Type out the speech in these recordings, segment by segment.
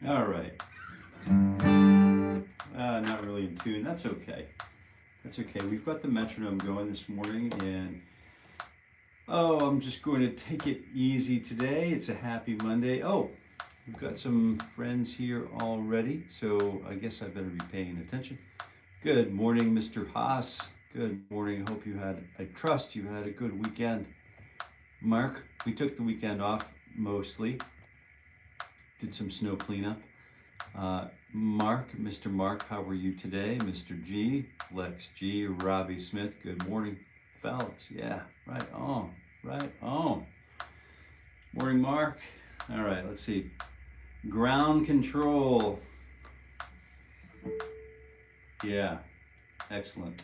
All right. Not really in tune. That's okay. That's okay. We've got the metronome going this morning, and I'm just going to take it easy today. It's a happy Monday. Oh, we've got some friends here already, so I guess I better be paying attention. Good morning, Mr. Haas. Good morning. I trust you had a good weekend. Mark, we took the weekend off mostly. Did some snow cleanup. Mark, Mr. Mark, how are you today? Mr. G, Lex G, Robbie Smith, good morning, fellas. Yeah, right on, right on. Morning, Mark. All right, let's see. Ground control. Yeah, excellent.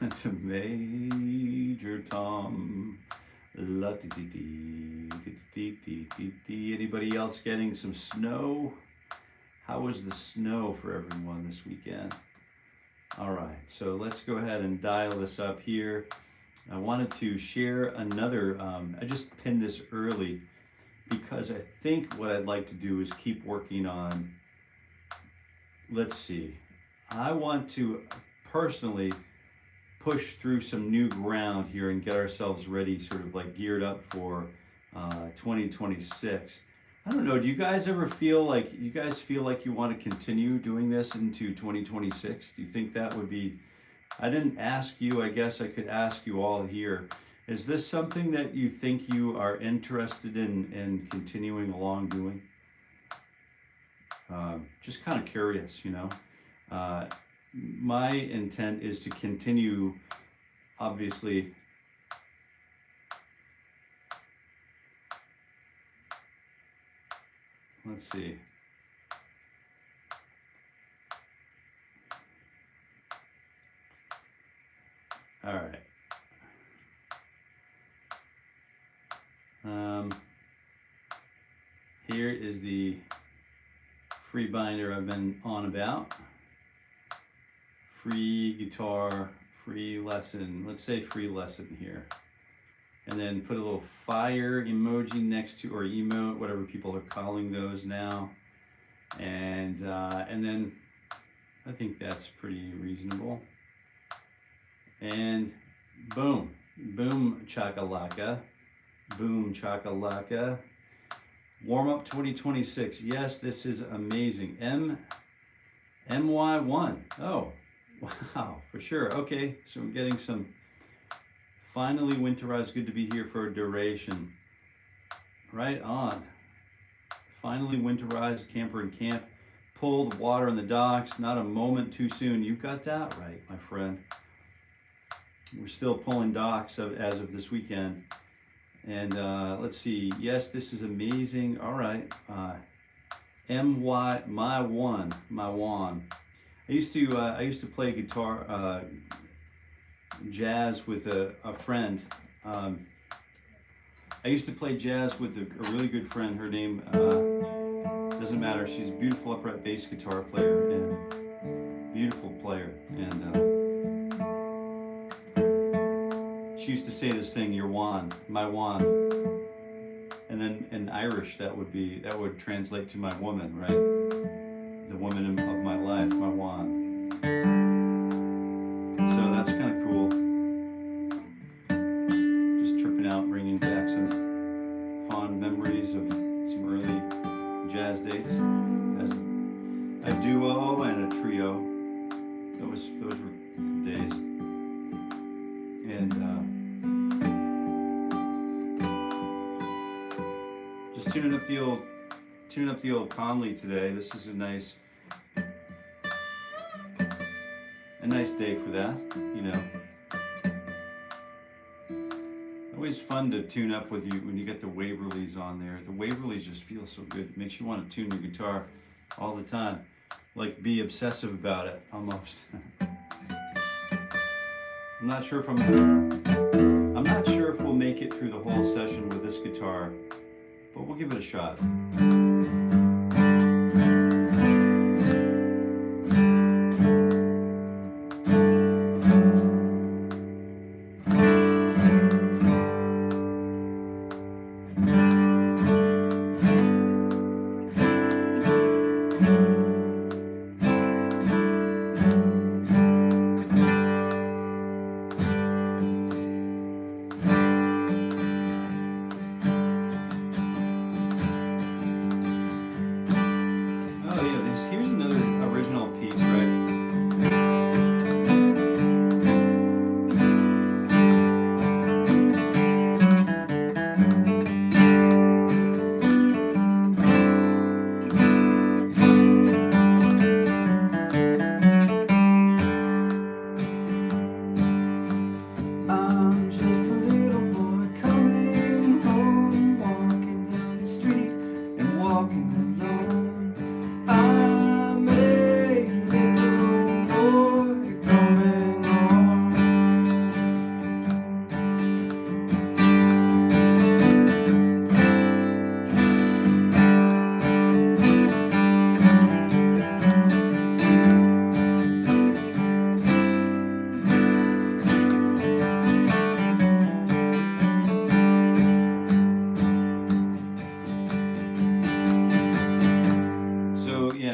That's a major tom. Anybody else getting some snow? How was the snow for everyone this weekend? All right, so let's go ahead and dial this up here. I wanted to share another, I just pinned this early because I think what I'd like to do is keep working on, let's see, I want to personally push through some new ground here and get ourselves ready, sort of like geared up for 2026. I don't know, do you guys ever feel like you want to continue doing this into 2026? Do you think that would be, I didn't ask you, I guess I could ask you all here. Is this something that you think you are interested in continuing along doing? Just kind of curious, you know. My intent is to continue, obviously, let's see. All right. Here is the free binder I've been on about. Free guitar, free lesson. Let's say free lesson here. And then put a little fire emoji next to, or emote, whatever people are calling those now. And then I think that's pretty reasonable. And boom, boom chakalaka, boom chakalaka. Warm up 2026. Yes, this is amazing. MY1. Oh, wow, for sure. Okay, so we're getting some finally winterized. Good to be here for a duration. Right on. Finally winterized, camper and camp. Pulled water on the docks. Not a moment too soon. You got that right, my friend. We're still pulling docks as of this weekend. And let's see. Yes, this is amazing. All right. My one. I used to play guitar, jazz with a friend. I used to play jazz with a really good friend. Her name doesn't matter. She's a beautiful upright bass guitar player and beautiful player. And she used to say this thing, "Your wand, my wand," and then in Irish that would translate to my woman, right? The woman of my life, my wand. So that's kind of cool. Just tripping out, bringing back some fond memories of some early jazz dates as a duo and a trio. Those were good days. And just tuning up the old Conley today. This is a nice day for that, you know. Always fun to tune up with you when you get the Waverleys on there. The Waverleys just feel so good. It makes you want to tune your guitar all the time. Like be obsessive about it almost. I'm not sure if we'll make it through the whole session with this guitar, but we'll give it a shot.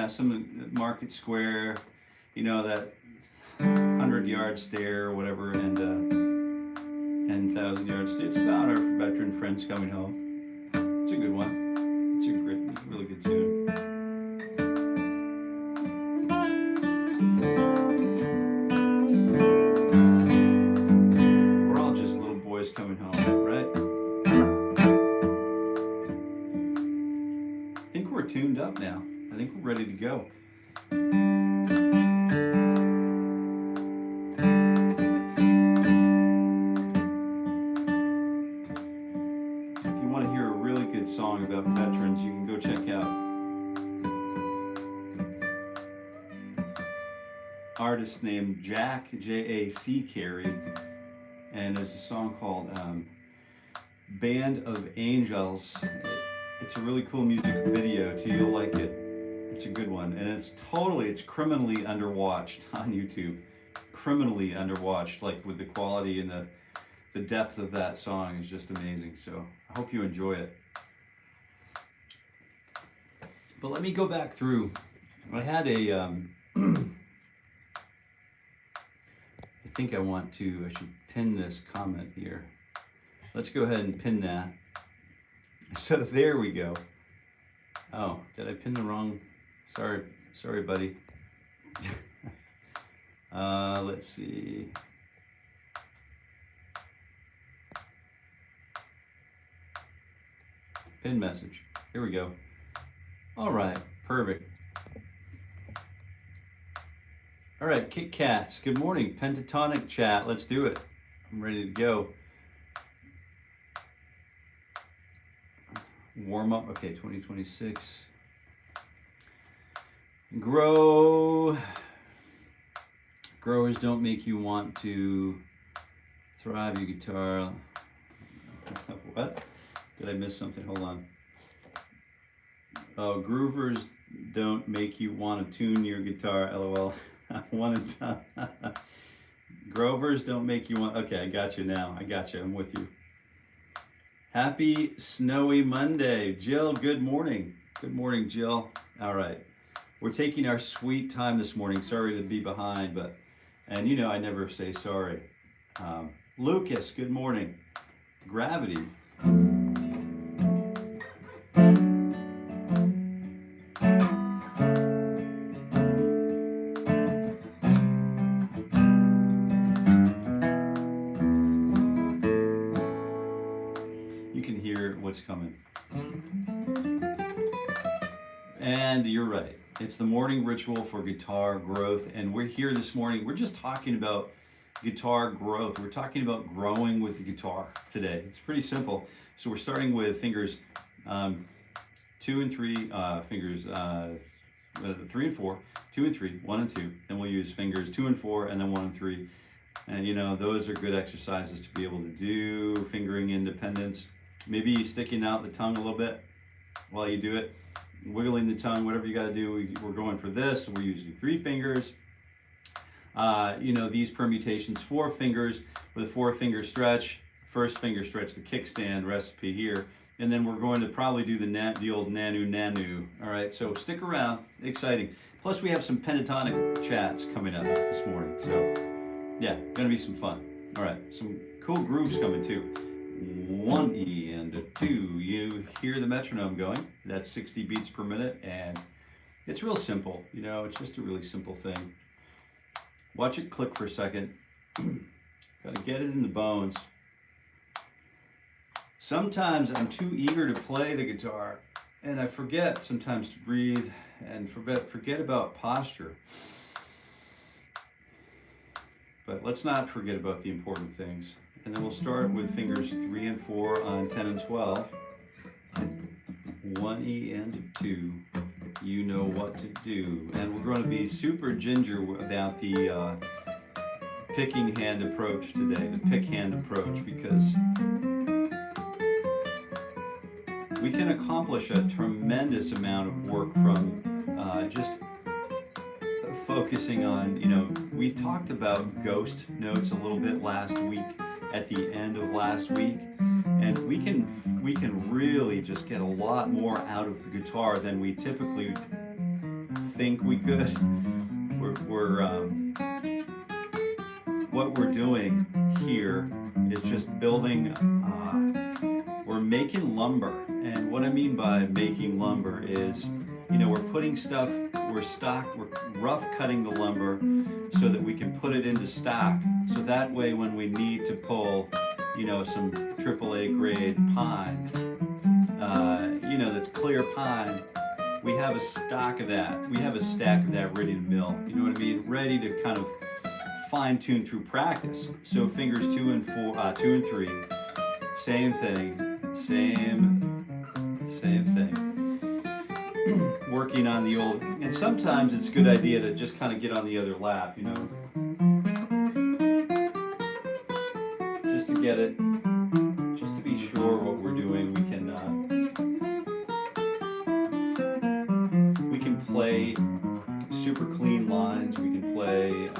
Yeah, some Market Square, you know, that 100-yard stare or whatever, and 1,000-yard stare. It's about our veteran friends coming home. It's a good one. It's a really good tune. We're all just little boys coming home, right? I think we're tuned up now. I think we're ready to go. Song about veterans, you can go check out artist named Jack, J-A-C Carey, and there's a song called Band of Angels. It's a really cool music video too. You'll like it. It's a good one, and it's criminally underwatched on YouTube. Criminally underwatched, like with the quality and the depth of that song is just amazing. So I hope you enjoy it. But let me go back through. I had a, I think I should pin this comment here. Let's go ahead and pin that. So there we go. Oh, did I pin the wrong? Sorry, buddy. Let's see. Pin message. Here we go. All right, perfect. All right, Kit Kats, good morning. Pentatonic chat, let's do it. I'm ready to go. Warm up, okay, 2026. Grow. Growers don't make you want to thrive your guitar. What? Did I miss something? Hold on. Oh, groovers don't make you want to tune your guitar, lol. Grovers don't make you want, okay, I got you now. I got you, I'm with you. Happy snowy Monday. Jill, good morning. Good morning, Jill. All right, we're taking our sweet time this morning. Sorry to be behind, but, and you know, I never say sorry. Lucas, good morning. Gravity. Coming. And you're right. It's the morning ritual for guitar growth, and we're here this morning. We're just talking about guitar growth. We're talking about growing with the guitar today. It's pretty simple. So we're starting with fingers 2 and 3, fingers 3 and 4, 2 and 3, 1 and 2. Then we'll use fingers 2 and 4, and then 1 and 3. And you know, those are good exercises to be able to do. Fingering independence. Maybe sticking out the tongue a little bit while you do it, wiggling the tongue, whatever you got to do. We're going for this. We're using 3 fingers. You know, these permutations, 4 fingers with a 4-finger stretch. First finger stretch, the kickstand recipe here. And then we're going to probably do the old nanu. All right, so stick around. Exciting. Plus, we have some pentatonic chats coming up this morning. So, yeah, going to be some fun. All right, some cool grooves coming too. 1 E and a 2. You hear the metronome going. That's 60 beats per minute, and it's real simple. You know, it's just a really simple thing. Watch it click for a second. Got to get it in the bones. Sometimes I'm too eager to play the guitar, and I forget sometimes to breathe and forget about posture. But let's not forget about the important things. And then we'll start with fingers 3 and 4 on 10 and 12. 1 E and a 2. You know what to do. And we're going to be super ginger about the picking hand approach today, the pick hand approach, because we can accomplish a tremendous amount of work from just focusing on, you know, we talked about ghost notes a little bit last week, at the end of last week, and we can really just get a lot more out of the guitar than we typically think we could. What we're doing here is just building, we're making lumber. And what I mean by making lumber is, we're putting stuff, we're rough cutting the lumber so that we can put it into stock. So that way when we need to pull, some AAA grade pine, that's clear pine, we have a stock of that. We have a stack of that ready to mill. You know what I mean? Ready to kind of fine tune through practice. So fingers 2 and 3, same thing, same thing. Working on the old, and sometimes it's a good idea to just kind of get on the other lap, just to get it, just to be sure what we're doing. We can play super clean lines. We can play,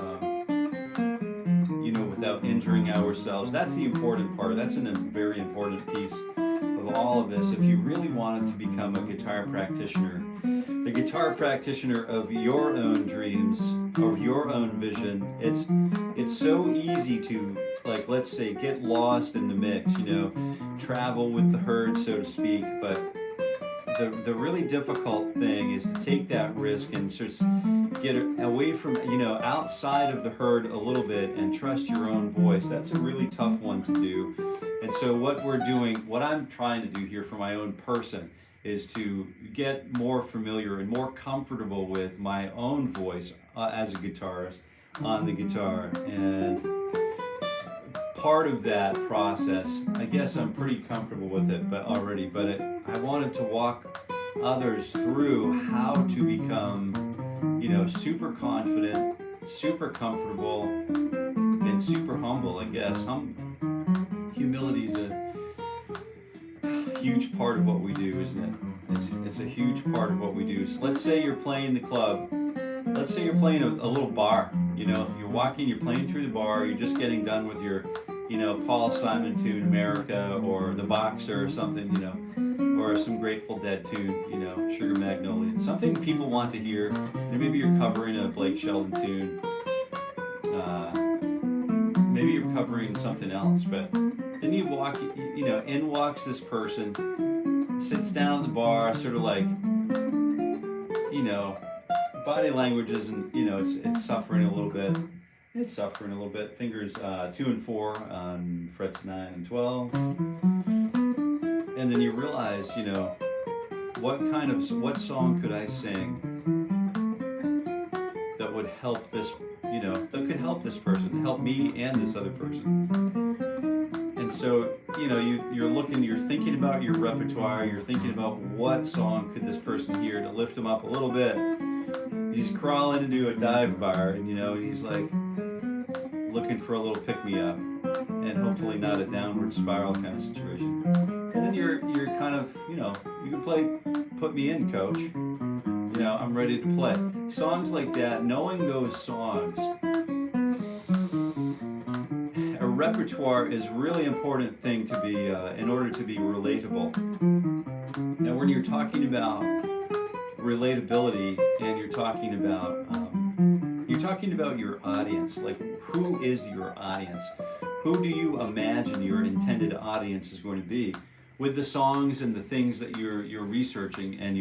without injuring ourselves. That's the important part. That's a very important piece of all of this. If you really wanted to become a guitar practitioner, the guitar practitioner of your own dreams or your own vision, it's so easy to, like, let's say, get lost in the mix, travel with the herd, so to speak. But the really difficult thing is to take that risk and sort of get away from, outside of the herd a little bit and trust your own voice. That's a really tough one to do. And so what I'm trying to do here for my own person is to get more familiar and more comfortable with my own voice as a guitarist on the guitar. And part of that process, I guess I'm pretty comfortable with it already, but I wanted to walk others through how to become, super confident, super comfortable, and super humble, I guess. Humility is a huge part of what we do, isn't it? It's a huge part of what we do. So let's say you're playing the club. Let's say you're playing a little bar. You're playing through the bar. You're just getting done with your, Paul Simon tune, America, or The Boxer, or something, or some Grateful Dead tune, Sugar Magnolia. Something people want to hear. And maybe you're covering a Blake Shelton tune. Maybe you're covering something else, but then you walk, in walks this person, sits down at the bar, sort of like, body language isn't, it's suffering a little bit. It's suffering a little bit. Fingers 2 and 4 on frets 9 and 12. And then you realize, what song could I sing that would help this, that could help this person, help me and this other person. And so, you're thinking about your repertoire, you're thinking about what song could this person hear to lift them up a little bit. He's crawling into a dive bar, and he's like looking for a little pick-me-up, and hopefully not a downward spiral kind of situation. And then you're kind of, you can play Put Me In, Coach. I'm ready to play. Songs like that, knowing those songs. A repertoire is a really important thing to be, in order to be relatable. Now, when you're talking about relatability and you're talking about your audience, like who is your audience? Who do you imagine your intended audience is going to be with the songs and the things that you're researching and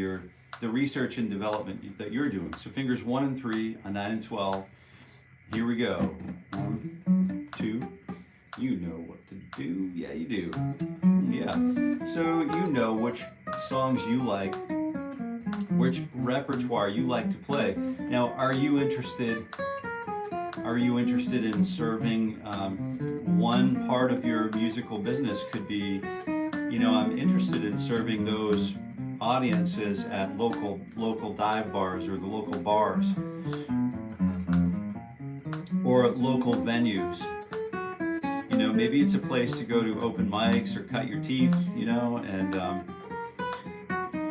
the research and development that you're doing? So fingers 1 and 3 on 9 and 12. Here we go. 1, 2. You know what to do. Yeah, you do. Yeah. So you know which songs you like, which repertoire you like to play. Now, are you interested in serving one part of your musical business? Could be, I'm interested in serving those audiences at local dive bars or the local bars or at local venues. Maybe it's a place to go to open mics or cut your teeth, and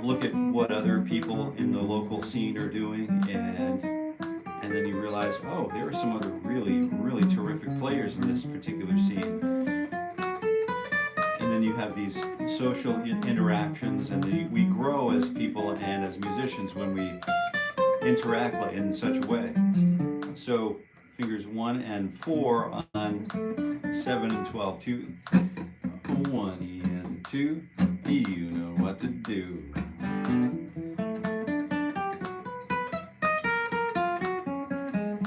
look at what other people in the local scene are doing, and then you realize, oh, there are some other really, really terrific players in this particular scene. And then you have these social interactions, and we grow as people and as musicians when we interact like in such a way. So fingers 1 and 4 on 7 and 12. 2, 1 and 2. You know what to do.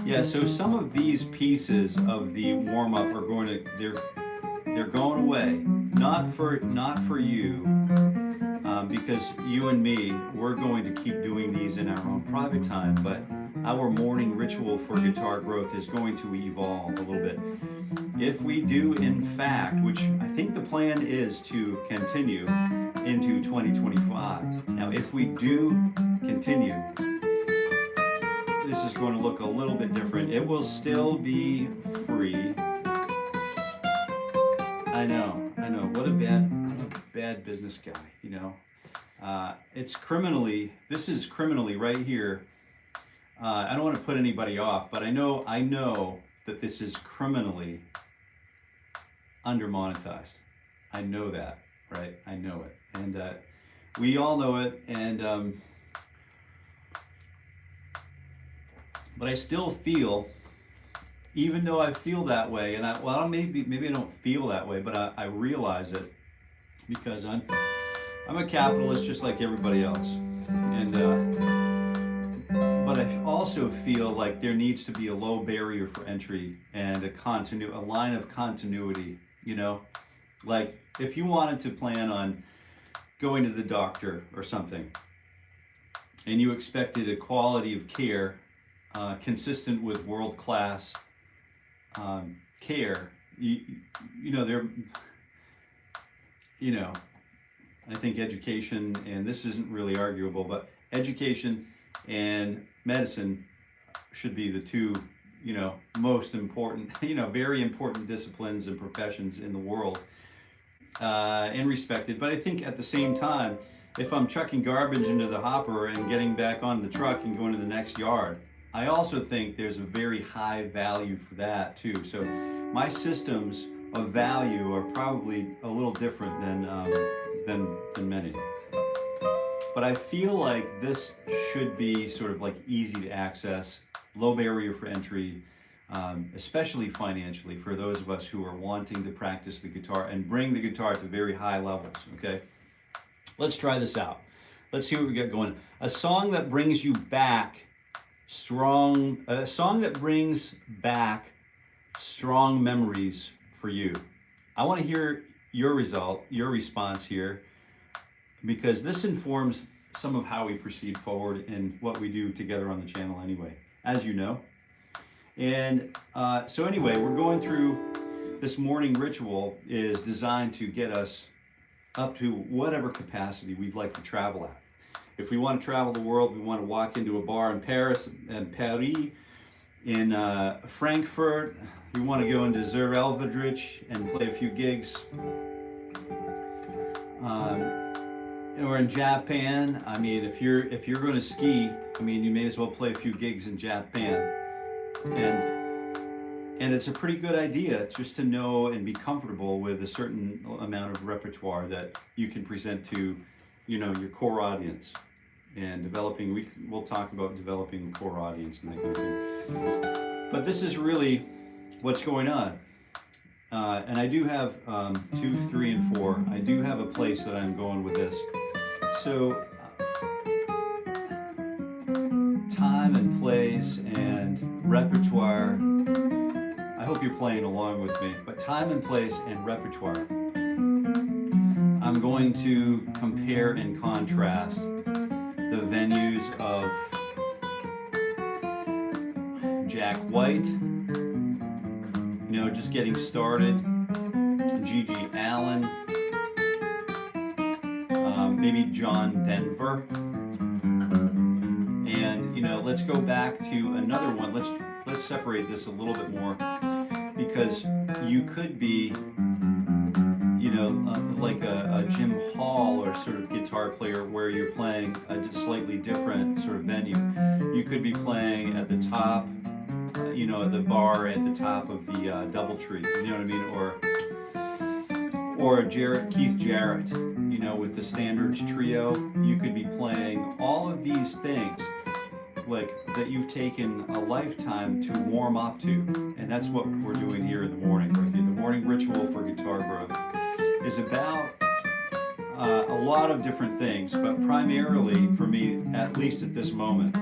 Yeah, so some of these pieces of the warm-up are going to, they're going away. Not for you, because you and me, we're going to keep doing these in our own private time, but our morning ritual for guitar growth is going to evolve a little bit. If we do, in fact, which I think the plan is to continue into 2025. Now, if we do continue, this is going to look a little bit different. It will still be free. I know. What a bad business guy, you know. It's criminally, this is criminally right here. I don't want to put anybody off, but I know that this is criminally under-monetized. I know that, right? I know it. And we all know it. And but I still feel, even though I feel that way, and maybe I don't feel that way, but I realize it because I'm a capitalist just like everybody else. And but I also feel like there needs to be a low barrier for entry and a line of continuity, you know? Like if you wanted to plan on going to the doctor or something and you expected a quality of care consistent with world-class care, I think education, and this isn't really arguable, but education and medicine should be the two, most important, very important disciplines and professions in the world, and respected. But I think at the same time, if I'm chucking garbage into the hopper and getting back on the truck and going to the next yard, I also think there's a very high value for that too. So my systems of value are probably a little different than many. But I feel like this should be sort of like easy to access, low barrier for entry, especially financially for those of us who are wanting to practice the guitar and bring the guitar to very high levels, okay? Let's try this out. Let's see what we got going. A song that brings you back a song that brings back strong memories for you. I want to hear your response here, because this informs some of how we proceed forward and what we do together on the channel anyway, as you know. And so anyway, we're going through this morning ritual is designed to get us up to whatever capacity we'd like to travel at. If we want to travel the world, we want to walk into a bar in Paris, in Frankfurt, we want to go into Zurelvedrich and play a few gigs. Or in Japan, I mean, if you're going to ski, I mean, you may as well play a few gigs in Japan. And it's a pretty good idea just to know and be comfortable with a certain amount of repertoire that you can present to, your core audience. And developing, we'll talk about developing the core audience and that kind of thing. But this is really what's going on. And I do have 2, 3, and 4. I do have a place that I'm going with this. So time and place and repertoire. I hope you're playing along with me. But time and place and repertoire. I'm going to compare and contrast the venues of Jack White, just getting started, G.G. Allen, maybe John Denver, and let's go back to another one. Let's separate this a little bit more, because you could be like a Jim Hall or sort of guitar player where you're playing a slightly different sort of venue. You could be playing at the top, at the bar at the top of the Doubletree, you know what I mean? Or Keith Jarrett, with the Standards Trio. You could be playing all of these things. like that you've taken a lifetime to warm up to, and that's what we're doing here in the morning right here. The morning ritual for guitar growth is about a lot of different things, but primarily for me, at least at this moment,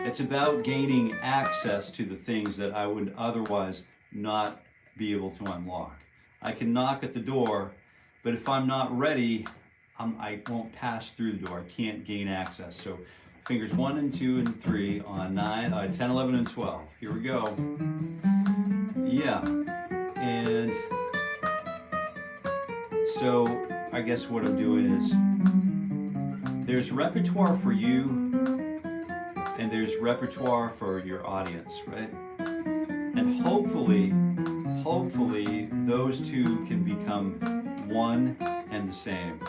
it's about gaining access to the things that I would otherwise not be able to unlock. I can knock at the door, but if I'm not ready, I won't pass through the door. I can't gain access. So fingers 1 and 2 and 3 on 10, 11, and 12. Here we go. Yeah. And so I guess what I'm doing is there's repertoire for you and there's repertoire for your audience, right? And hopefully those two can become one and the same.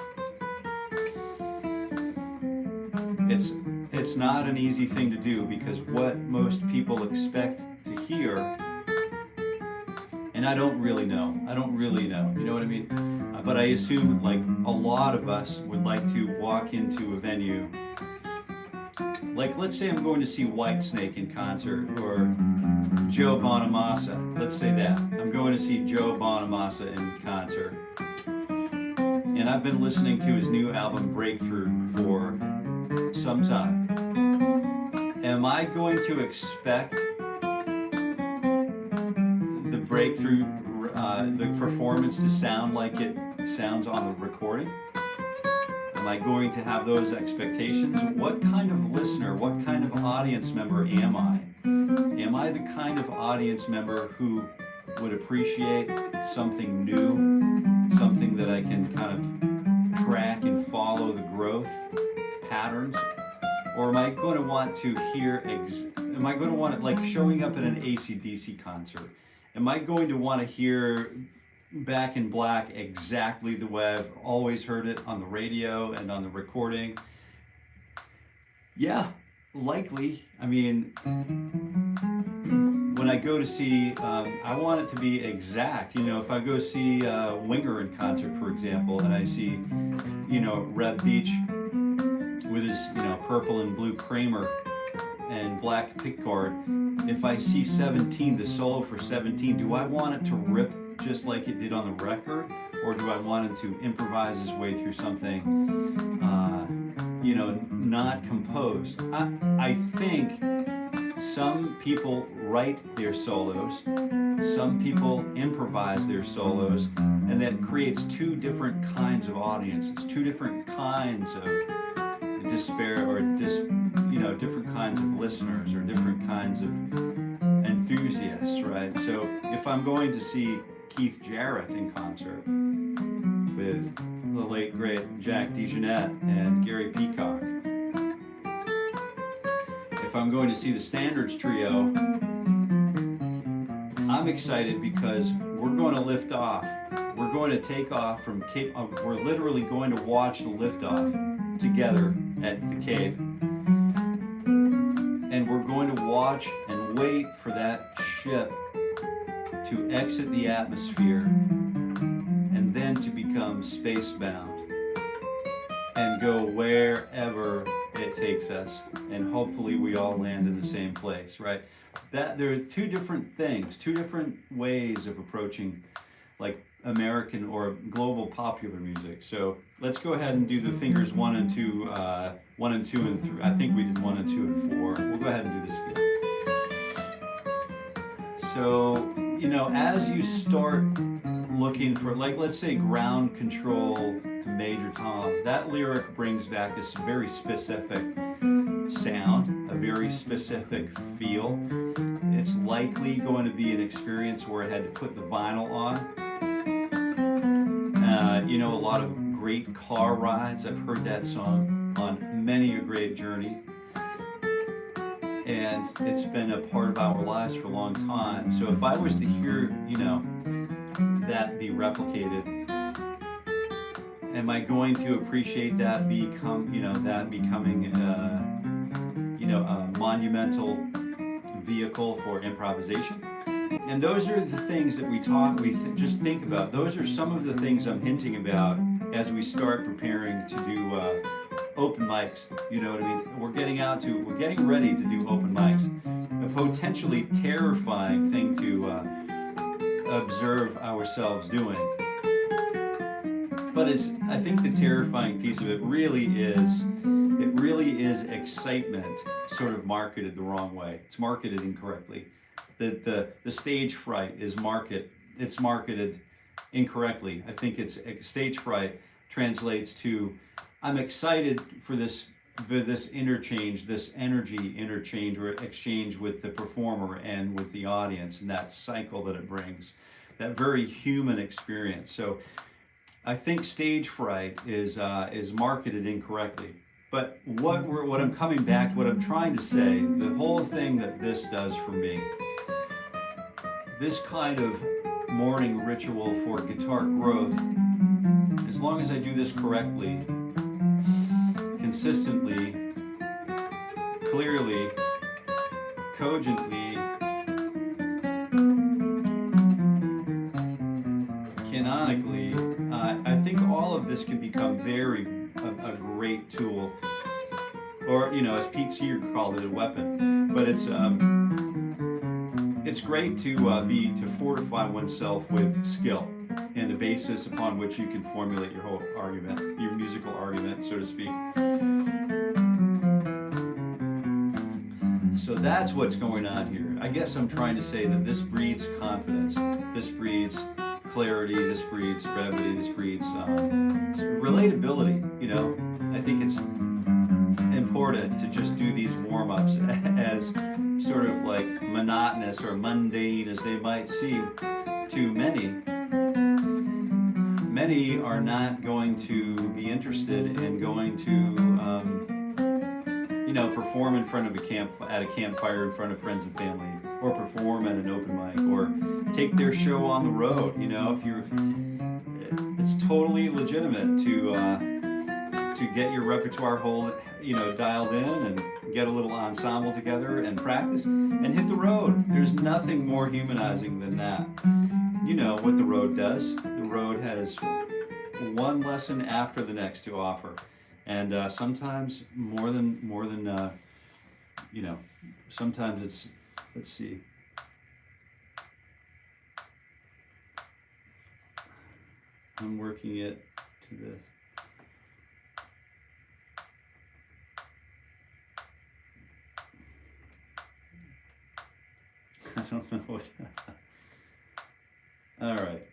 It's not an easy thing to do, because what most people expect to hear, and I don't really know, you know what I mean? But I assume like a lot of us would like to walk into a venue, like let's say I'm going to see Whitesnake in concert, or Joe Bonamassa, let's say that. I'm going to see Joe Bonamassa in concert. And I've been listening to his new album Breakthrough for some time. Am I going to expect the Breakthrough, the performance to sound like it sounds on the recording? Am I going to have those expectations? What kind of listener, what kind of audience member am I? Am I the kind of audience member who would appreciate something new, something that I can kind of track and follow the growth patterns? Or am I going to want to hear, am I going to want it like showing up at an AC/DC concert? Am I going to want to hear Back in Black exactly the way I've always heard it on the radio and on the recording? Yeah, likely. I mean, when I go to see, I want it to be exact. You know, if I go see Winger in concert, for example, and I see, you know, Reb Beach with his, you know, purple and blue Kramer and black pickguard, if I see 17, the solo for 17, do I want it to rip just like it did on the record, or do I want him to improvise his way through something, you know, not composed? I think some people write their solos, some people improvise their solos, and that creates two different kinds of audiences, two different kinds of despair, or you know, different kinds of listeners, or different kinds of enthusiasts, right? So if I'm going to see Keith Jarrett in concert with the late great Jack DeJohnette and Gary Peacock, if I'm going to see the Standards Trio, I'm excited because we're going to lift off. We're going to take off from Cape. We're literally going to watch the liftoff together at the Cape, and we're going to watch and wait for that ship to exit the atmosphere and then to become spacebound and go wherever it takes us, and hopefully we all land in the same place, right? That there are two different things, two different ways of approaching like American or global popular music. So let's go ahead and do the fingers 1 and 2, 1 and 2 and 3. I think we did 1 and 2 and 4. We'll go ahead and do this again. So, you know, as you start looking for, like, let's say ground control to major tom, that lyric brings back this very specific sound, a very specific feel. It's likely going to be an experience where I had to put the vinyl on. You know, a lot of great car rides. I've heard that song on many a great journey. And it's been a part of our lives for a long time. So if I was to hear, you know, that be replicated, am I going to appreciate that becoming, you know, a monumental vehicle for improvisation? And those are the things that just think about. Those are some of the things I'm hinting about as we start preparing to do open mics. You know what I mean? We're getting ready to do open mics. A potentially terrifying thing to observe ourselves doing. But I think the terrifying piece of it really is excitement sort of marketed the wrong way. It's marketed incorrectly. The stage fright is marketed incorrectly. I think stage fright translates to, I'm excited for this interchange, this energy interchange or exchange with the performer and with the audience, and that cycle that it brings, that very human experience. So I think stage fright is marketed incorrectly. But what I'm coming back to, what I'm trying to say, the whole thing that this does for me, this kind of morning ritual for guitar growth, as long as I do this correctly, consistently, clearly, cogently, canonically, I think all of this can become a great tool, or as Pete Seeger called it, a weapon. But it's great to fortify oneself with skill and a basis upon which you can formulate your whole argument, your musical argument, so to speak. So that's what's going on here. I guess I'm trying to say that this breeds confidence, this breeds clarity, this breeds brevity, this breeds relatability. I think it's important to just do these warm-ups as sort of like monotonous or mundane as they might seem to many. Many are not going to be interested in going to perform in front of at a campfire in front of friends and family, or perform at an open mic, or take their show on the road. It's totally legitimate to get your repertoire whole, dialed in and get a little ensemble together and practice and hit the road. There's nothing more humanizing than that. You know what the road does. The road has one lesson after the next to offer, and sometimes more than sometimes it's, let's see. I'm working it to this. I don't know what. All right.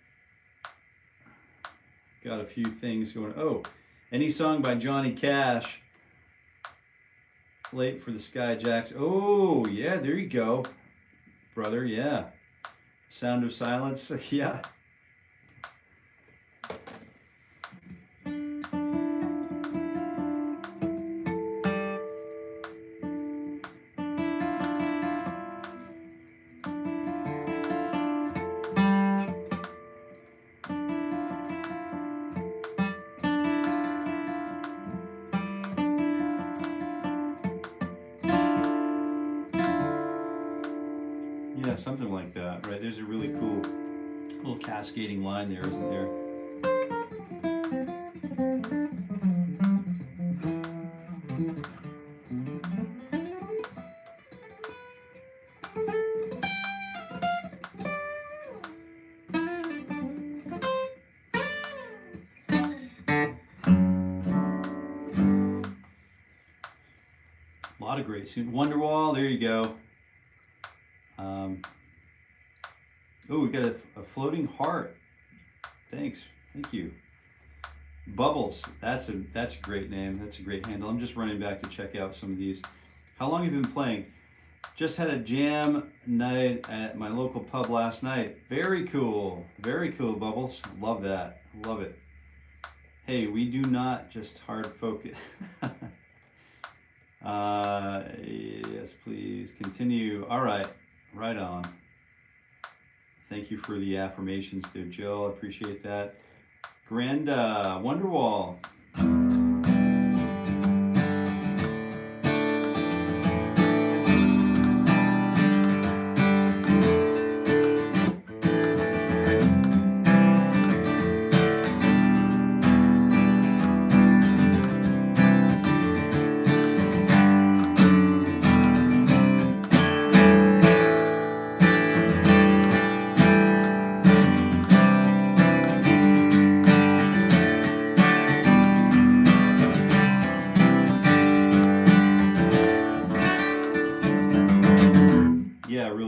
Got a few things going. Oh, any song by Johnny Cash. Late for the Sky Jacks. Oh, yeah, there you go, brother. Yeah. Sound of Silence. Yeah. Yeah, something like that, right? There's a really cool little cascading line there, isn't there? A lot of great tunes. Wonderwall, there you go. Oh, we got a floating heart. Thanks, thank you. Bubbles, that's a great name. That's a great handle. I'm just running back to check out some of these. How long have you been playing? Just had a jam night at my local pub last night. Very cool, Bubbles. Love that, love it. Hey, we do not just hard focus. Yes, please continue. All right, right on. Thank you for the affirmations there, Jill. I appreciate that. Granda, Wonderwall.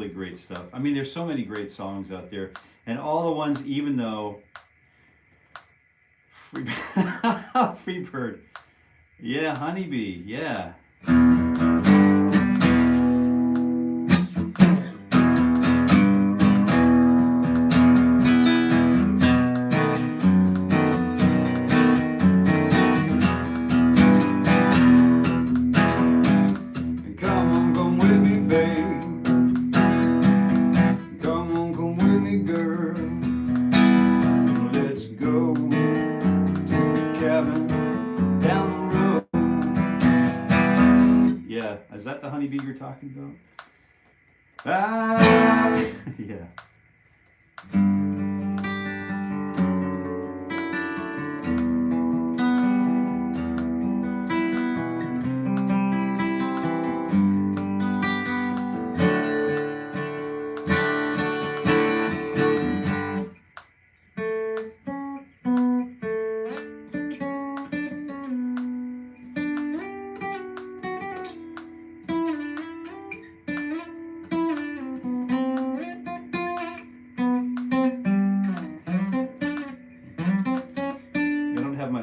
really great stuff. I mean, there's so many great songs out there, and all the ones, even though Freebird, yeah, Honeybee, yeah. Is that the honeybee you're talking about? Ah, yeah.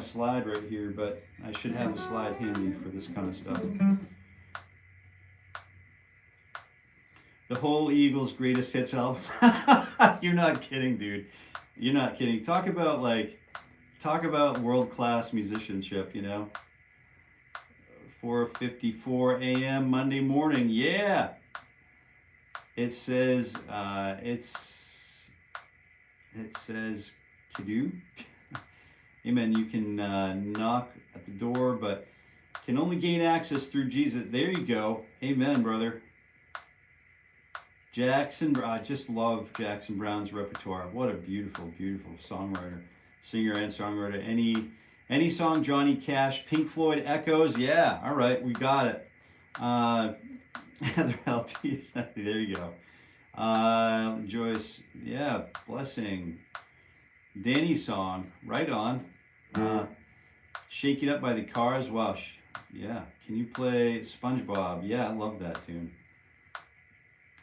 Slide right here, but I should have a slide handy for this kind of stuff. The whole Eagles' greatest hits album. You're not kidding, dude. You're not kidding. Talk about world-class musicianship, you know. 4:54 a.m. Monday morning. Yeah. It says Kidoo. Amen. You can knock at the door, but can only gain access through Jesus. There you go. Amen, brother. Jackson, I just love Jackson Browne's Repertoire. What a beautiful, beautiful songwriter, singer and songwriter. Any song, Johnny Cash, Pink Floyd, Echoes. Yeah, all right, we got it. Heather LT, there you go. Joyce, yeah, Blessing. Danny's song, right on. Shake It Up by the Cars. Wow, yeah. Can you play SpongeBob? Yeah, I love that tune.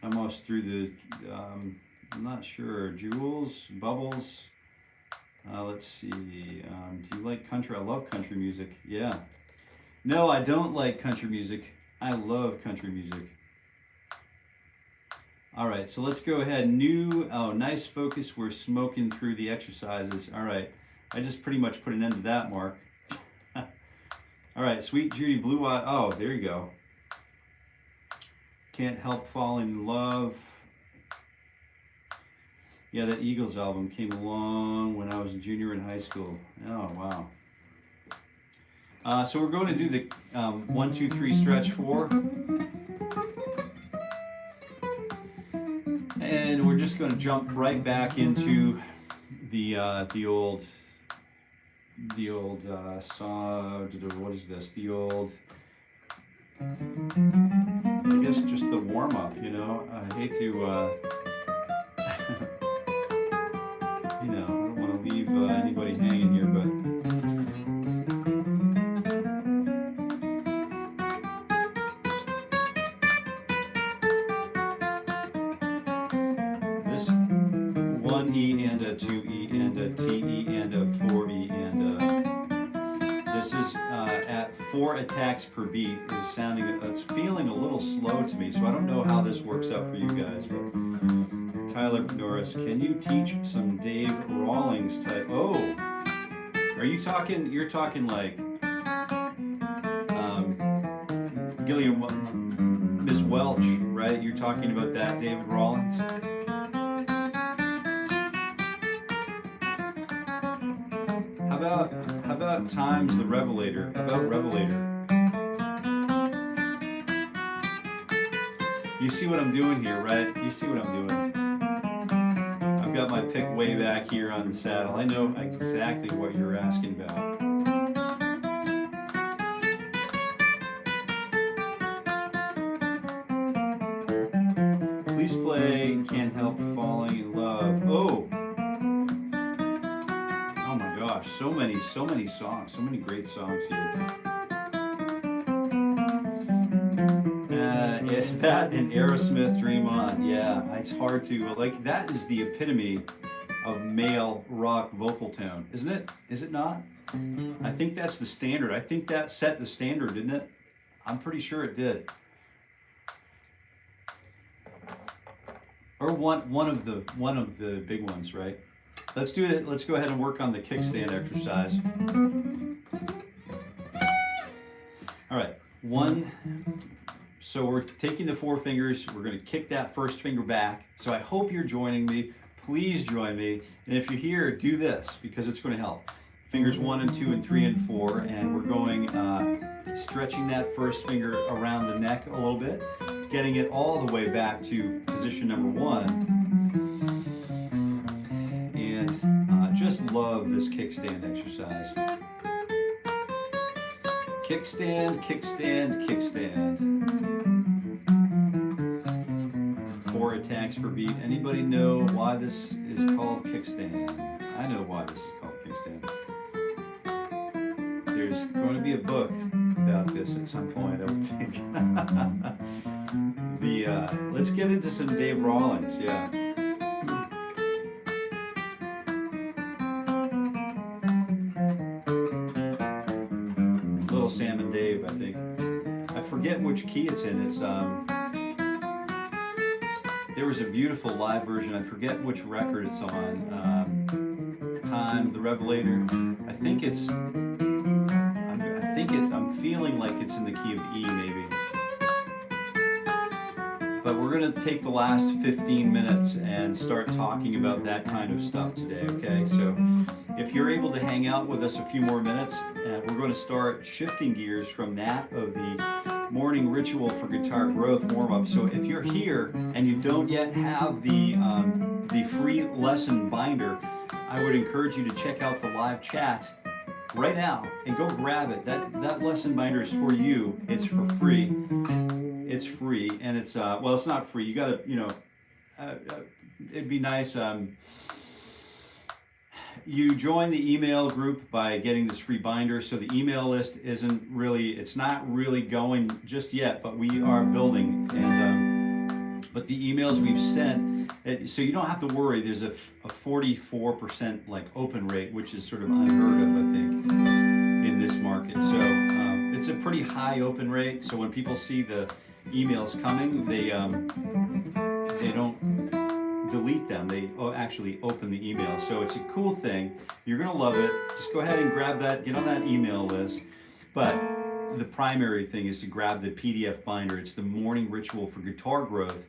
Almost through the, I'm not sure. Jules, Bubbles. Let's see. Do you like country? I love country music. Yeah. No, I don't like country music. I love country music. All right, so let's go ahead. Nice focus. We're smoking through the exercises. All right, I just pretty much put an end to that, Mark. All right, Sweet Judy, Blue Eye. Oh, there you go. Can't Help Falling in Love. Yeah, that Eagles album came along when I was a junior in high school. Oh, wow. So we're going to do the 1, 2, 3 stretch 4. And we're just going to jump right back into the old song. What is this? The old, I guess, just the warm up. You know, I hate to, you know, I don't want to leave anybody hanging here, but. E and a 2E and a TE and a 4E and this is at 4 attacks per beat. Is sounding, it's feeling a little slow to me, so I don't know how this works out for you guys. But Tyler Norris, can you teach some Dave Rawlings type? Oh, are you talking? You're talking like Gillian, Miss Welch, right? You're talking about that, David Rawlings. How about Times the Revelator? How about Revelator? You see what I'm doing here, right? You see what I'm doing. I've got my pick way back here on the saddle. I know exactly what you're asking about. Please play Can't Help Falling in Love. Oh! Oh my gosh, so many songs, so many great songs here. That and Aerosmith, Dream On. Yeah, it's hard to, like, that is the epitome of male rock vocal tone, isn't it? Is it not? I think that's the standard. I think that set the standard, didn't it? I'm pretty sure it did. Or one of the big ones, right? Let's do it. Let's go ahead and work on the kickstand exercise. All right, so we're taking the 4 fingers, we're going to kick that first finger back. So I hope you're joining me. Please join me. And if you're here, do this because it's going to help. Fingers 1 and 2 and 3 and 4, and we're going stretching that first finger around the neck a little bit, getting it all the way back to position number 1. And just love this kickstand exercise. Kickstand, kickstand, kickstand. 4 attacks per beat. Anybody know why this is called kickstand? I know why this is called kickstand. There's going to be a book about this at some point, I would think. Let's get into some Dave Rawlings, yeah. Little Sam and Dave, I think. I forget which key it's in. It's there was a beautiful live version. I forget which record it's on. Time, the Revelator. I'm feeling like it's in the key of E, maybe. But we're going to take the last 15 minutes and start talking about that kind of stuff today, okay? So if you're able to hang out with us a few more minutes, we're going to start shifting gears from that of the morning ritual for guitar growth warm-up. So if you're here and you don't yet have the free lesson binder, I would encourage you to check out the live chat right now and go grab it. That lesson binder is for you. It's for free. It's free, and it's well, it's not free. You gotta, it'd be nice. You join the email group by getting this free binder. So the email list it's not really going just yet, but we are building. And but the emails we've sent, so you don't have to worry. There's a 44% like open rate, which is sort of unheard of, I think, in this market. So it's a pretty high open rate. So when people see the emails coming, they don't delete them. They actually open the email. So it's a cool thing. You're gonna love it. Just go ahead and grab that. Get on that email list. But the primary thing is to grab the PDF binder. It's the Morning Ritual for Guitar Growth,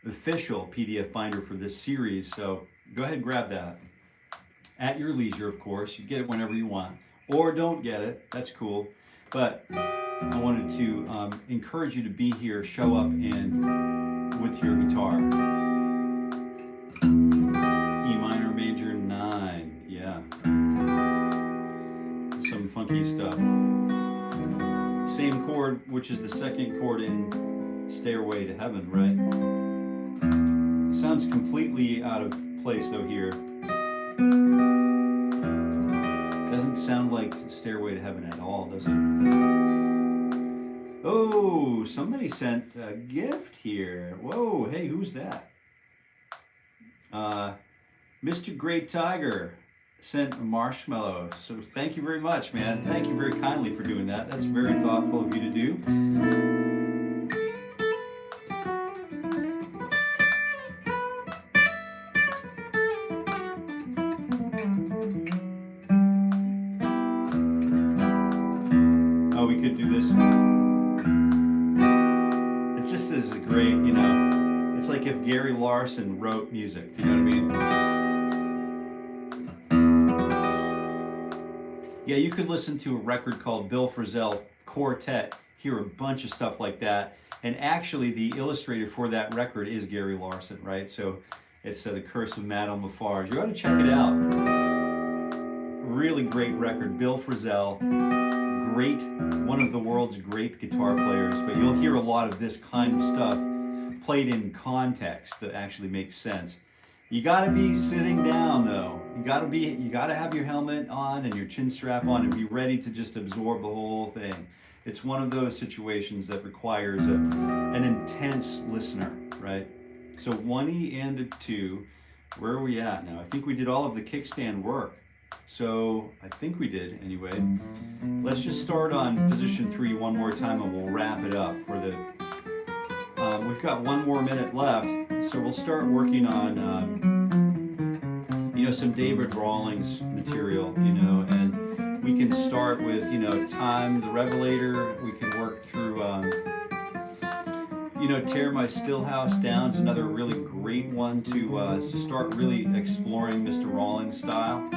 official PDF binder for this series. So go ahead and grab that at your leisure, of course. You get it whenever you want, or don't get it. That's cool. But I wanted to encourage you to be here, show up, and with your guitar. E minor major 9, yeah. Some funky stuff. Same chord, which is the second chord in Stairway to Heaven, right? Sounds completely out of place though here. Doesn't sound like Stairway to Heaven at all, does it? Oh, somebody sent a gift here. Whoa, hey, who's that? Mr. Great Tiger sent a marshmallow. So thank you very much, man. Thank you very kindly for doing that. That's very thoughtful of you to do. Oh, we could do this. It just is a great, it's like if Gary Larson wrote music, you know what I mean? Yeah, you could listen to a record called Bill Frisell Quartet, hear a bunch of stuff like that. And actually, the illustrator for that record is Gary Larson, right? So it's The Curse of Madame Lafarge. You ought to check it out. Really great record. Bill Frisell, great, one of the world's great guitar players. But you'll hear a lot of this kind of stuff played in context that actually makes sense. You gotta be sitting down though. You gotta have your helmet on and your chin strap on and be ready to just absorb the whole thing. It's one of those situations that requires a an intense listener, right? So 1E and a 2, where are we at now? I think we did all of the kickstand work. So I think we did anyway. Let's just start on position 3 one more time and we'll wrap it up for the, we've got 1 more minute left. So we'll start working on, you know, some David Rawlings material, you know, and we can start with, you know, Time, the Revelator. We can work through, you know, Tear My Stillhouse Down is another really great one to start really exploring Mr. Rawlings style.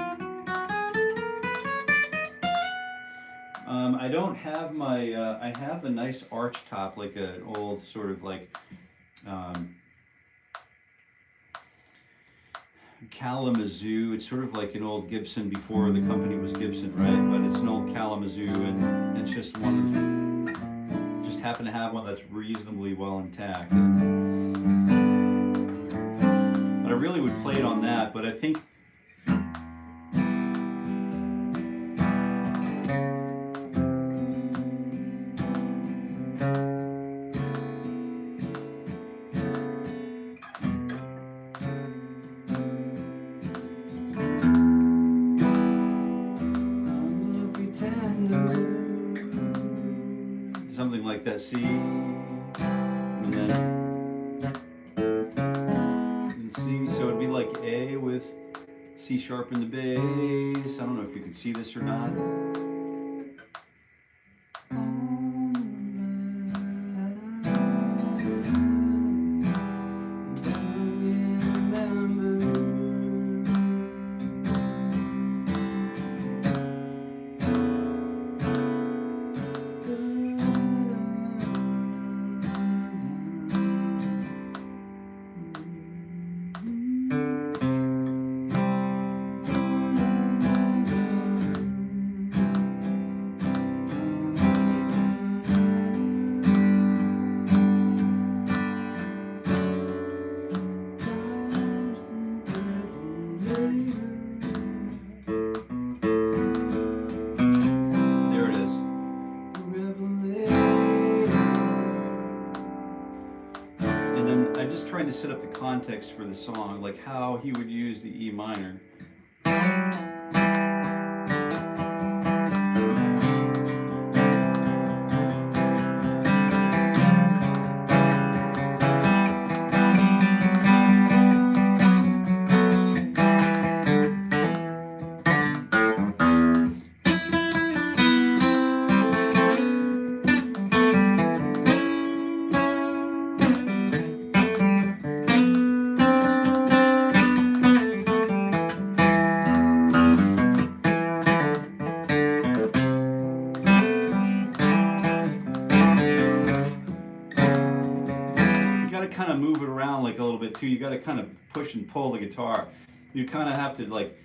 I don't have my, I have a nice arch top, like an old sort of like Kalamazoo. It's sort of like an old Gibson before the company was Gibson, right? But it's an old Kalamazoo, and it's just one, just happen to have one that's reasonably well intact. But I really would play it on that, but I think something like that C, and then C, so it'd be like A with C sharp in the bass. I don't know if you can see this or not. Trying to set up the context for the song, like how he would use the E minor. Kind of move it around like a little bit too. You got to kind of push and pull the guitar. You kind of have to like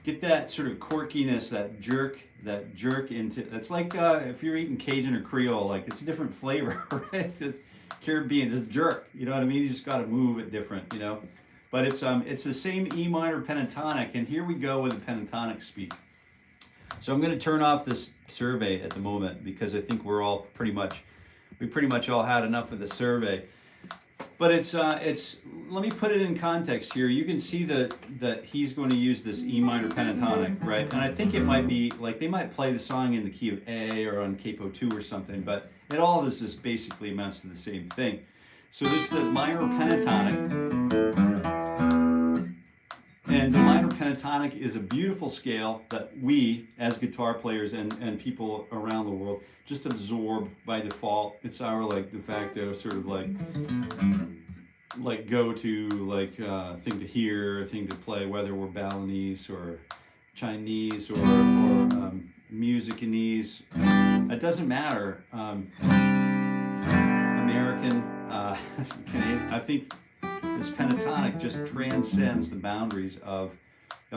get that sort of quirkiness, that jerk into. It's like if you're eating Cajun or Creole, like it's a different flavor, right? The Caribbean, just jerk. You know what I mean? You just got to move it different, you know. But it's the same E minor pentatonic, and here we go with the pentatonic speak. So I'm going to turn off this survey at the moment because I think we pretty much all had enough of the survey. But it's let me put it in context here. You can see that he's going to use this E minor pentatonic, right? And I think it might be like they might play the song in the key of A or on capo 2 or something, but all this is basically amounts to the same thing. So this is the minor pentatonic, and the minor pentatonic is a beautiful scale that we as guitar players and people around the world just absorb by default. It's our like de facto sort of like go to like thing to hear, thing to play, whether we're Balinese or Chinese or Musicanese. It doesn't matter. American, Canadian. I think this pentatonic just transcends the boundaries of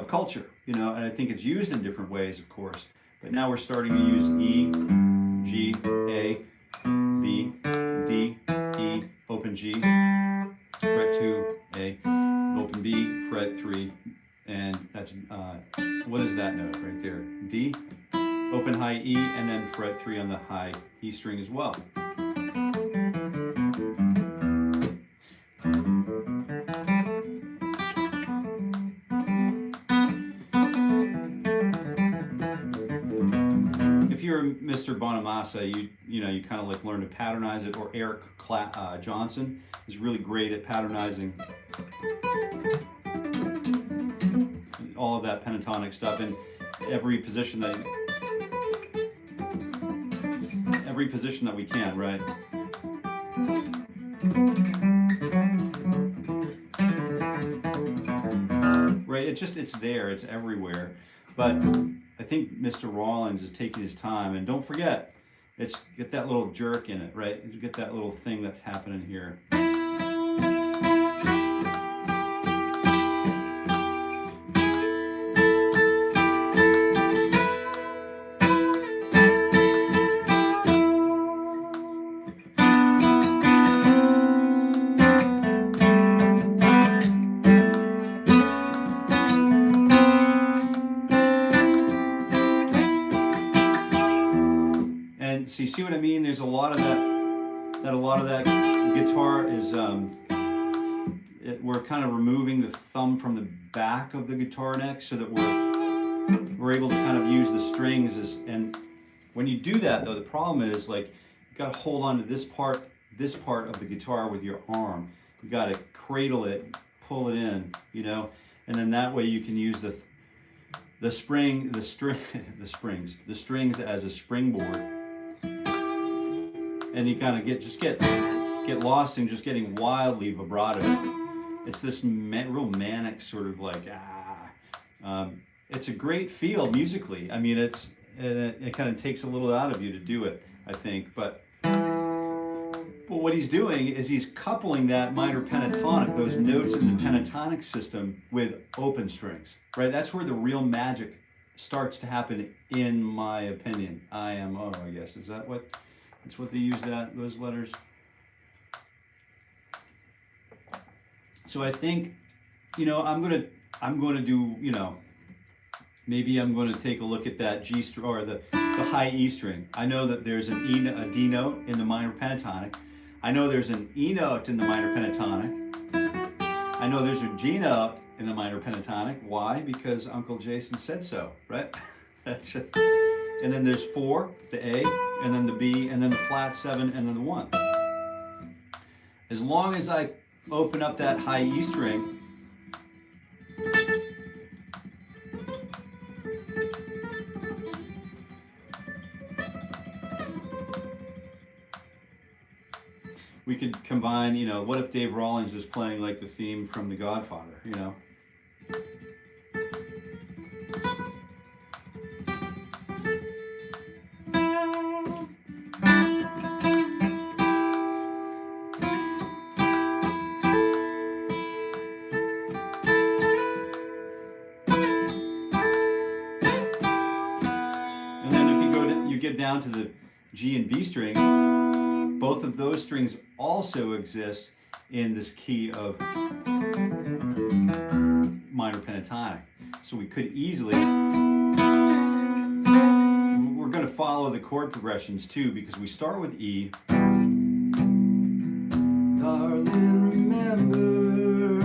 culture, you know, and I think it's used in different ways, of course. But now we're starting to use E, G, A, B, D, E, open G, fret 2, A, open B, fret 3, and that's, what is that note right there? D, open high E, and then fret 3 on the high E string as well. Mr. Bonamassa, you know, you kind of like learn to patternize it, or Eric Johnson is really great at patternizing all of that pentatonic stuff in every position that we can, right? Right, it's there, it's everywhere. But I think Mr. Rawlings is taking his time, and don't forget, get that little jerk in it, right? You get that little thing that's happening here. So you see what I mean? There's a lot of that guitar is, we're kind of removing the thumb from the back of the guitar neck so that we're able to kind of use the strings and when you do that though, the problem is like, you got to hold on to this part of the guitar with your arm. You got to cradle it, pull it in, you know, and then that way you can use the strings as a springboard. And you kind of get lost in just getting wildly vibrato. It's this real manic sort of like it's a great feel musically. I mean, it kind of takes a little out of you to do it, I think. But what he's doing is he's coupling that minor pentatonic, those notes in the pentatonic system, with open strings, right? That's where the real magic starts to happen, in my opinion. IMO, I guess. Is that what? That's what they use those letters. So I think, you know, I'm gonna do, you know, maybe I'm going to take a look at that G string or the high E string. I know that there's a D note in the minor pentatonic. I know there's an E note in the minor pentatonic. I know there's a G note in the minor pentatonic. Why? Because Uncle Jason said so, right? That's just. And then there's 4, the A, and then the B, and then the flat 7, and then the 1. As long as I open up that high E string, we could combine, you know, what if Dave Rawlings was playing like the theme from The Godfather, you know? Down to the G and B string, both of those strings also exist in this key of minor pentatonic. So we could easily, we're going to follow the chord progressions too, because we start with E. Darling, remember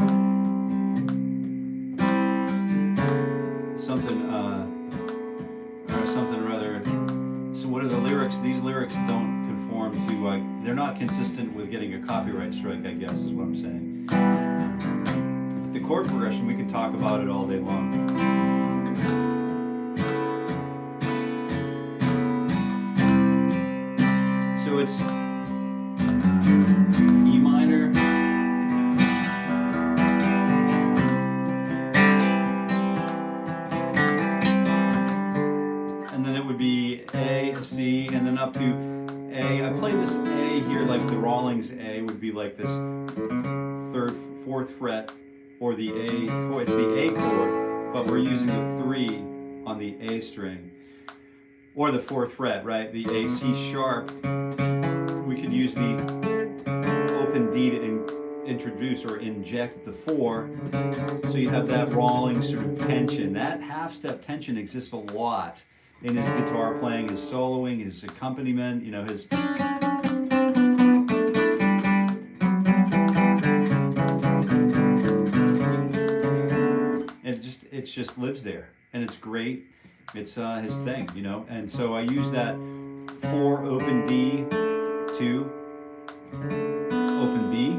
something or other. So what are the lyrics? These lyrics don't conform to, they're not consistent with getting a copyright strike, I guess is what I'm saying. The chord progression, we could talk about it all day long. So it's E minor, and then it would be A, C, and then up to A. I play this A here like the Rawlings A would be like this 3rd, 4th fret, or the A, oh, it's the A chord, but we're using the 3 on the A string, or the 4th fret, right? The A, C sharp. We could use the open D to introduce or inject the 4, so you have that Rawlings sort of tension. That half-step tension exists a lot in his guitar playing, his soloing, his accompaniment, you know, his... It just lives there, and it's great. It's his thing, you know. And so I use that 4 open D, 2 open B,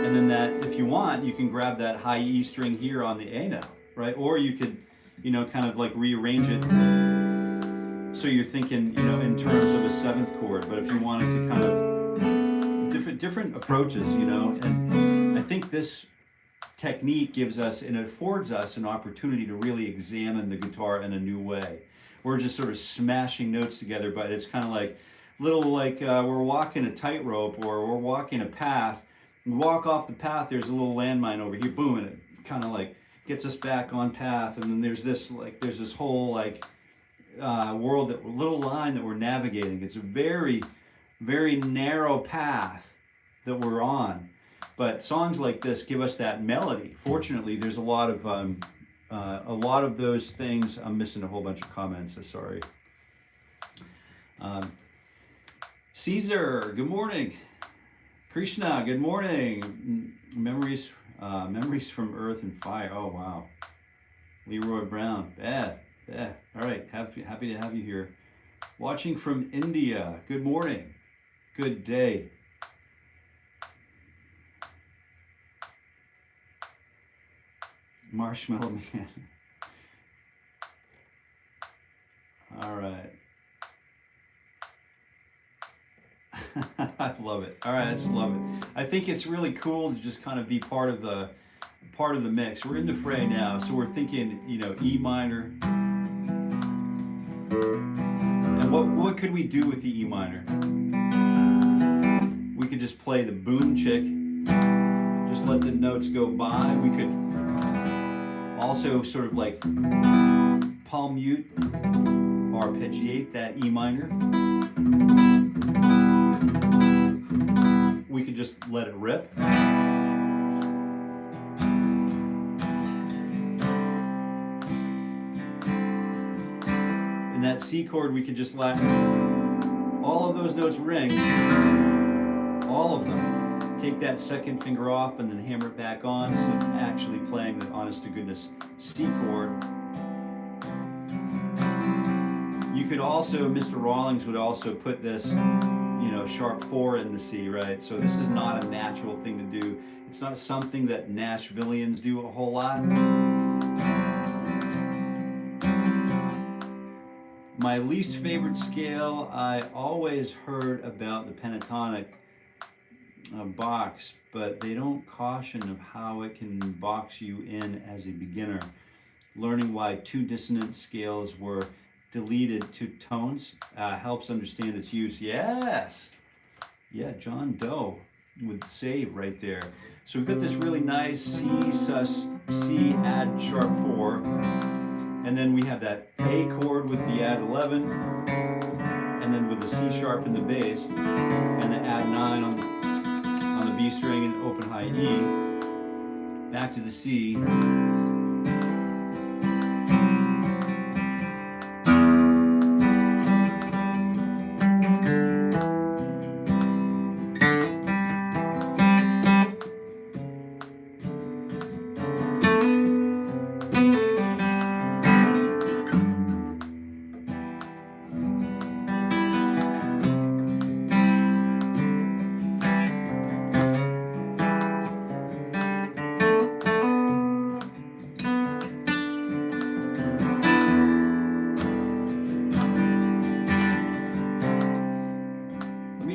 and then that, if you want, you can grab that high E string here on the A now, right? Or you could, you know, kind of like rearrange it so you're thinking, you know, in terms of a 7th chord. But if you wanted to kind of different approaches, you know, and I think this technique gives us and affords us an opportunity to really examine the guitar in a new way. We're just sort of smashing notes together, but it's kind of like we're walking a tightrope, or we're walking a path. We walk off the path, there's a little landmine over here, boom, and it kind of like gets us back on path. And then there's this whole like little line that we're navigating. It's a very, very narrow path that we're on. But songs like this give us that melody. Fortunately, there's a lot of those things. I'm missing a whole bunch of comments. Sorry. Caesar, good morning. Krishna, good morning. Memories from Earth and Fire. Oh wow. Leroy Brown. Bad. All right. Happy to have you here. Watching from India. Good morning. Good day. Marshmallow Man. All right. I love it. All right, I just love it. I think it's really cool to just kind of be part of the mix. We're in the fray now, so we're thinking, you know, E minor. And what could we do with the E minor? We could just play the boom chick. Just let the notes go by. We could also sort of like palm mute, arpeggiate that E minor. We could just let it rip. In that C chord, we could just let all of those notes ring, all of them. Take that second finger off and then hammer it back on, so actually playing the honest to goodness C chord. You could also, Mr. Rawlings would also put this, you know, sharp 4 in the C, right? So this is not a natural thing to do. It's not something that Nashvillians do a whole lot. My least favorite scale, I always heard about the pentatonic box, but they don't caution of how it can box you in as a beginner. Learning why 2 dissonant scales were deleted to tones helps understand its use. Yes! Yeah, John Doe with save right there. So we've got this really nice C sus, C add sharp 4, and then we have that A chord with the add 11, and then with the C sharp in the bass, and the add 9 on the B string and open high E, back to the C.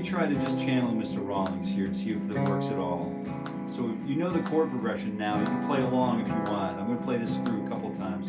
Try to just channel Mr. Rawlings here and see if that works at all. So you know the chord progression now. You can play along if you want. I'm going to play this through a couple times.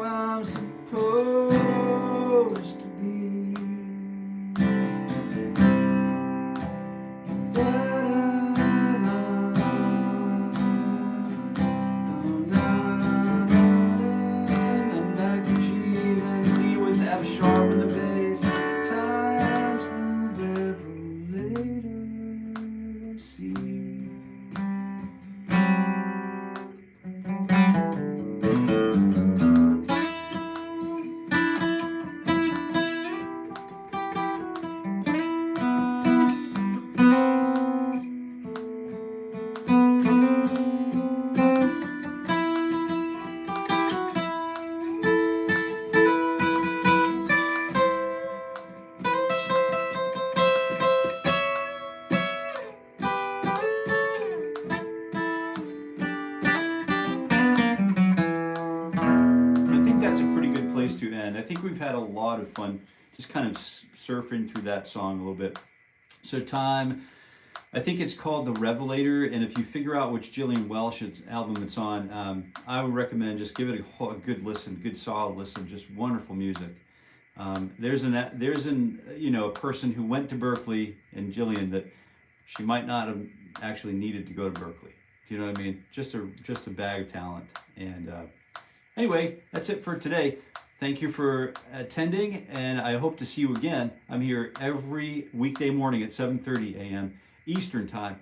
I'm supposed see. To end. I think we've had a lot of fun just kind of surfing through that song a little bit. So time, I think it's called The Revelator, and if you figure out which Gillian Welch album it's on, I would recommend just give it a good listen, good solid listen, just wonderful music. There's a person who went to Berkeley, and Gillian, that she might not have actually needed to go to Berkeley. Do you know what I mean? Just a bag of talent. And anyway, that's it for today. Thank you for attending, and I hope to see you again. I'm here every weekday morning at 7:30 a.m. Eastern Time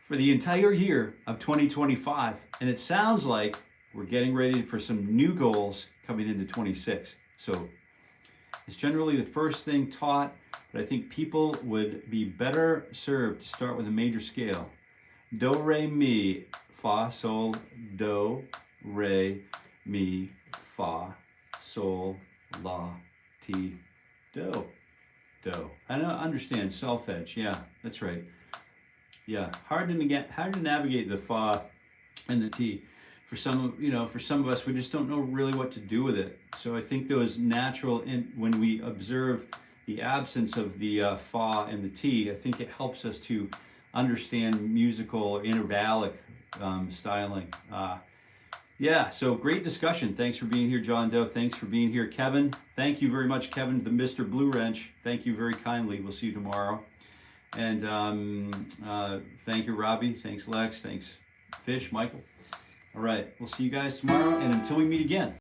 for the entire year of 2025. And it sounds like we're getting ready for some new goals coming into 26. So it's generally the first thing taught, but I think people would be better served to start with a major scale. Do, re, mi, fa, sol, do, re, mi, fa, sol, la, ti, do, do. I don't understand solfege. Yeah, that's right. Yeah, hard to navigate the fa and the ti. For some of us, we just don't know really what to do with it. So I think those natural, when we observe the absence of the fa and the ti, I think it helps us to understand musical intervallic styling. Yeah, so great discussion. Thanks for being here, John Doe. Thanks for being here, Kevin. Thank you very much, Kevin, the Mr. Blue Wrench. Thank you very kindly. We'll see you tomorrow. And thank you, Robbie. Thanks, Lex. Thanks, Fish, Michael. All right, we'll see you guys tomorrow. And until we meet again.